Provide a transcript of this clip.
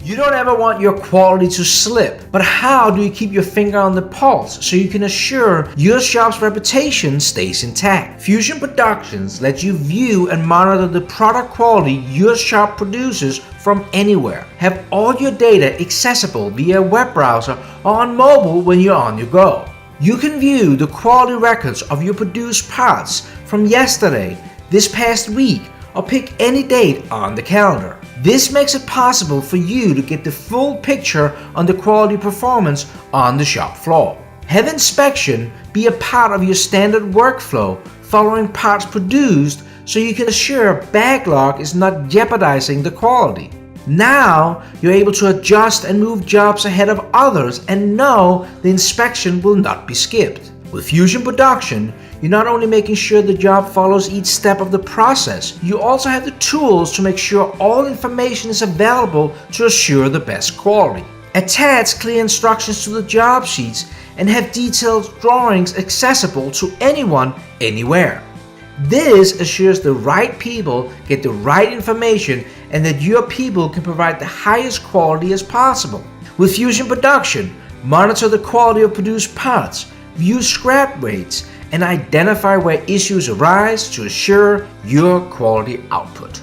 You don't ever want your quality to slip, but how do you keep your finger on the pulse so you can assure your shop's reputation stays intact? Fusion Productions lets you view and monitor the product quality your shop produces from anywhere. Have all your data accessible via a web browser or on mobile when you're on your go. You can view the quality records of your produced parts from yesterday, this past week, or pick any date on the calendar. This makes it possible for you to get the full picture on the quality performance on the shop floor. Have inspection be a part of your standard workflow following parts produced so you can assure backlog is not jeopardizing the quality. Now you're able to adjust and move jobs ahead of others and know the inspection will not be skipped. With Fusion Production, you're not only making sure the job follows each step of the process, you also have the tools to make sure all information is available to assure the best quality. Attach clear instructions to the job sheets and have detailed drawings accessible to anyone, anywhere. This assures the right people get the right information and that your people can provide the highest quality as possible. With Fusion Production, monitor the quality of produced parts, view scrap rates, and identify where issues arise to assure your quality output.